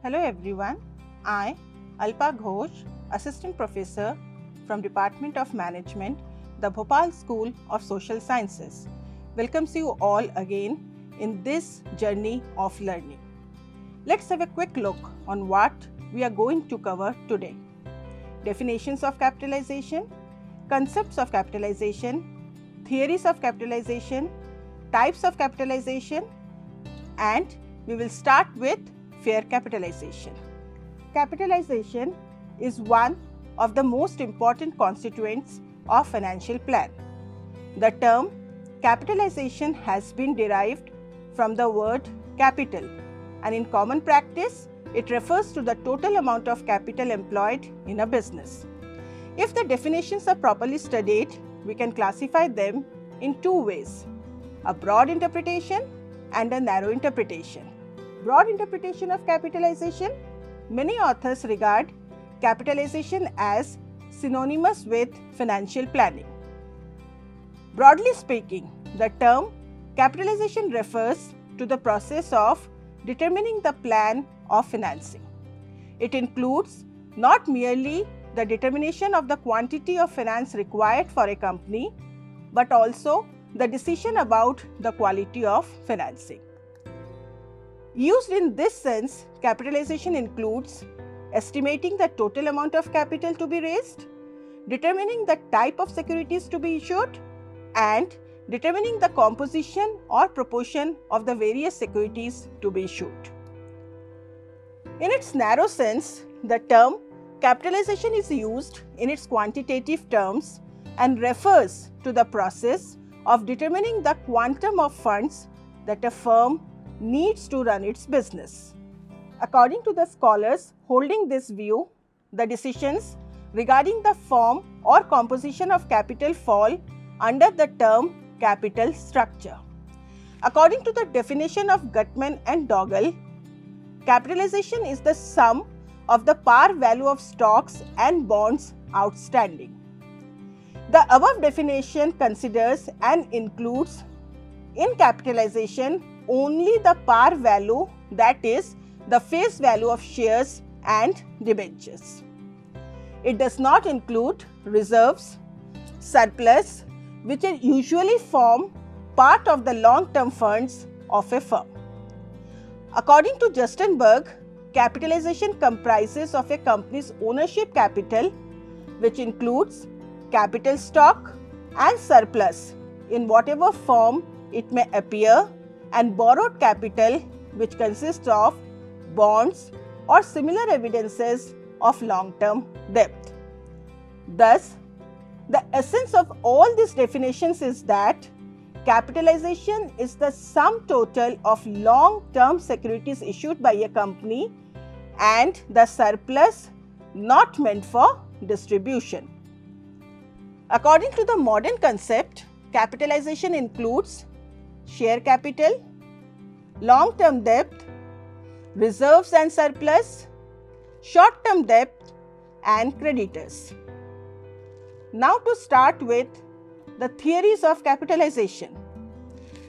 Hello everyone, I, Alpa Ghosh, Assistant Professor from Department of Management, the Bhopal School of Social Sciences, welcomes you all again in this journey of learning. Let's have a quick look on what we are going to cover today. Definitions of capitalization, concepts of capitalization, theories of capitalization, types of capitalization, and we will start with fair capitalization. Capitalization is one of the most important constituents of financial plan. The term capitalization has been derived from the word capital, and in common practice, it refers to the total amount of capital employed in a business. If the definitions are properly studied, we can classify them in two ways: a broad interpretation and a narrow interpretation. Broad interpretation of capitalization: many authors regard capitalization as synonymous with financial planning. Broadly speaking, the term capitalization refers to the process of determining the plan of financing. It includes not merely the determination of the quantity of finance required for a company, but also the decision about the quality of financing. Used in this sense, capitalization includes estimating the total amount of capital to be raised, determining the type of securities to be issued, and determining the composition or proportion of the various securities to be issued. In its narrow sense, the term capitalization is used in its quantitative terms and refers to the process of determining the quantum of funds that a firm needs to run its business. According to the scholars holding this view, the decisions regarding the form or composition of capital fall under the term capital structure. According to the definition of Gutman and Doggle, capitalization is the sum of the par value of stocks and bonds outstanding. The above definition considers and includes in capitalization only the par value, that is, the face value of shares and debentures. It does not include reserves, surplus, which usually form part of the long-term funds of a firm. According to Justenberg, capitalization comprises of a company's ownership capital, which includes capital stock and surplus in whatever form it may appear, and borrowed capital, which consists of bonds or similar evidences of long-term debt. Thus, the essence of all these definitions is that capitalization is the sum total of long-term securities issued by a company and the surplus not meant for distribution. According to the modern concept, capitalization includes share capital, long-term debt, reserves and surplus, short-term debt, and creditors. Now to start with the theories of capitalization.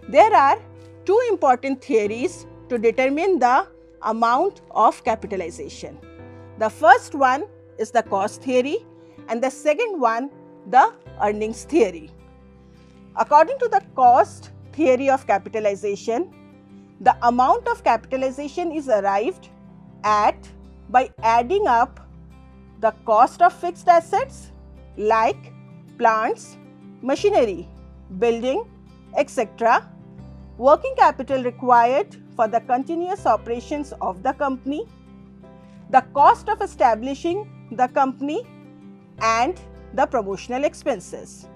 There are two important theories to determine the amount of capitalization. The first one is the cost theory and the second one the earnings theory. According to the cost theory of capitalization, the amount of capitalization is arrived at by adding up the cost of fixed assets like plants, machinery, building, etc., working capital required for the continuous operations of the company, the cost of establishing the company, and the promotional expenses.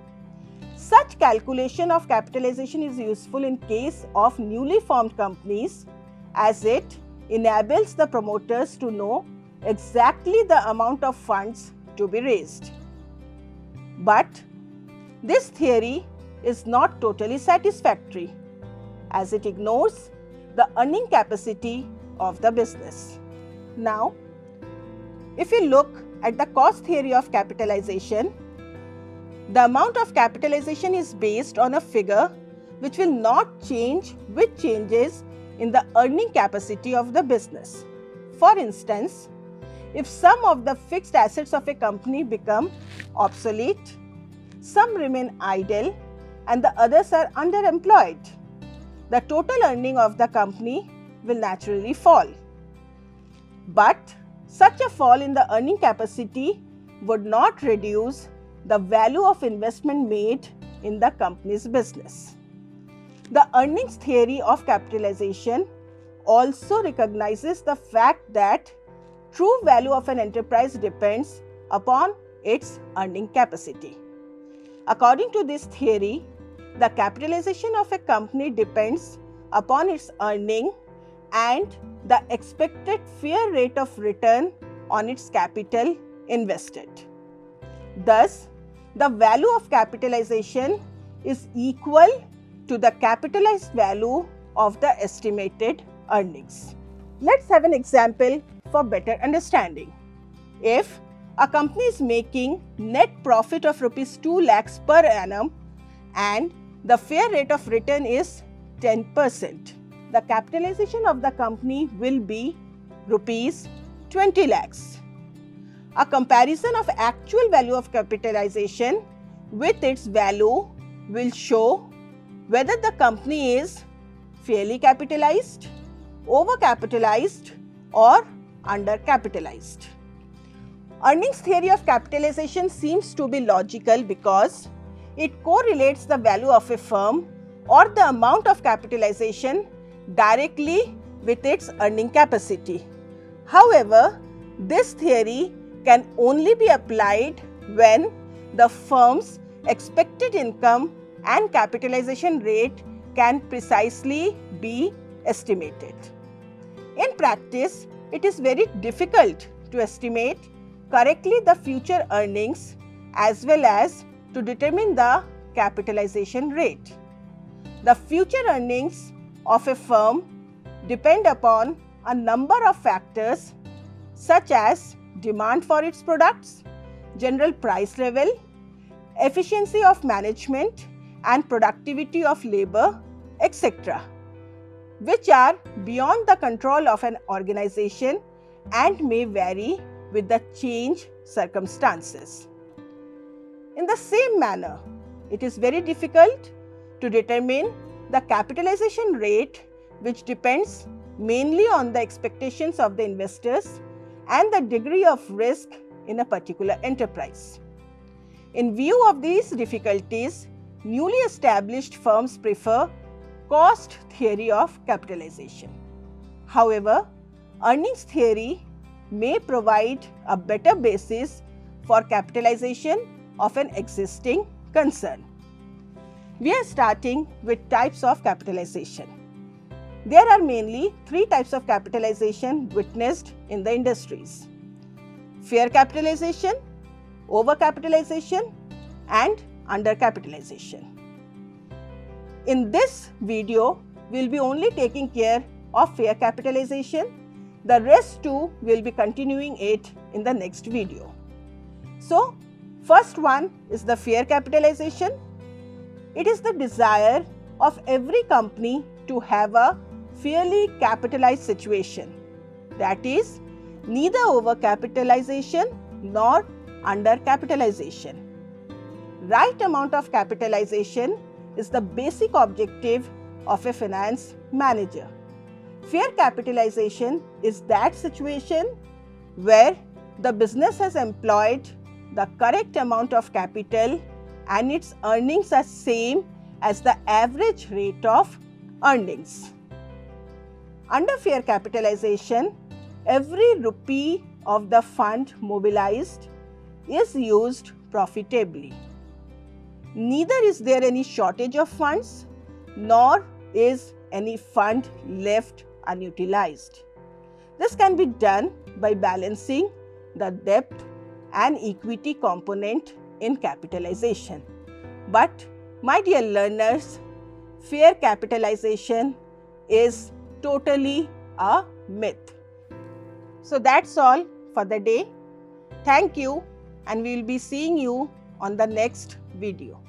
Such calculation of capitalization is useful in case of newly formed companies, as it enables the promoters to know exactly the amount of funds to be raised. But this theory is not totally satisfactory, as it ignores the earning capacity of the business. Now, if we look at the cost theory of capitalization, the amount of capitalization is based on a figure which will not change with changes in the earning capacity of the business. For instance, if some of the fixed assets of a company become obsolete, some remain idle, and the others are underemployed, the total earning of the company will naturally fall. But such a fall in the earning capacity would not reduce the value of investment made in the company's business. The earnings theory of capitalization also recognizes the fact that true value of an enterprise depends upon its earning capacity. According to this theory, the capitalization of a company depends upon its earning and the expected fair rate of return on its capital invested. Thus, the value of capitalization is equal to the capitalized value of the estimated earnings. Let's have an example for better understanding. If a company is making net profit of rupees 2 lakhs per annum and the fair rate of return is 10%, the capitalization of the company will be rupees 20 lakhs. A comparison of actual value of capitalization with its value will show whether the company is fairly capitalized, overcapitalized, or undercapitalized. Earnings theory of capitalization seems to be logical because it correlates the value of a firm or the amount of capitalization directly with its earning capacity. However, this theory can only be applied when the firm's expected income and capitalization rate can precisely be estimated. In practice, it is very difficult to estimate correctly the future earnings as well as to determine the capitalization rate. The future earnings of a firm depend upon a number of factors such as demand for its products, general price level, efficiency of management and productivity of labor, etc., which are beyond the control of an organization and may vary with the changed circumstances. In the same manner, it is very difficult to determine the capitalization rate, which depends mainly on the expectations of the investors and the degree of risk in a particular enterprise. In view of these difficulties, newly established firms prefer cost theory of capitalization. However, earnings theory may provide a better basis for capitalization of an existing concern. We are starting with types of capitalization. There are mainly 3 types of capitalization witnessed in the industries: fair capitalization, overcapitalization, and undercapitalization. In this video, we will be only taking care of fair capitalization. The rest too will be continuing it in the next video. So, first one is the fair capitalization. It is the desire of every company to have a fairly capitalized situation, that is, neither overcapitalization nor undercapitalization. Right amount of capitalization is the basic objective of a finance manager. Fair capitalization is that situation where the business has employed the correct amount of capital and its earnings are same as the average rate of earnings. Under fair capitalization, every rupee of the fund mobilized is used profitably. Neither is there any shortage of funds, nor is any fund left unutilized. This can be done by balancing the debt and equity component in capitalization. But, my dear learners, fair capitalization is totally a myth. So that's all for the day. Thank you, and we will be seeing you on the next video.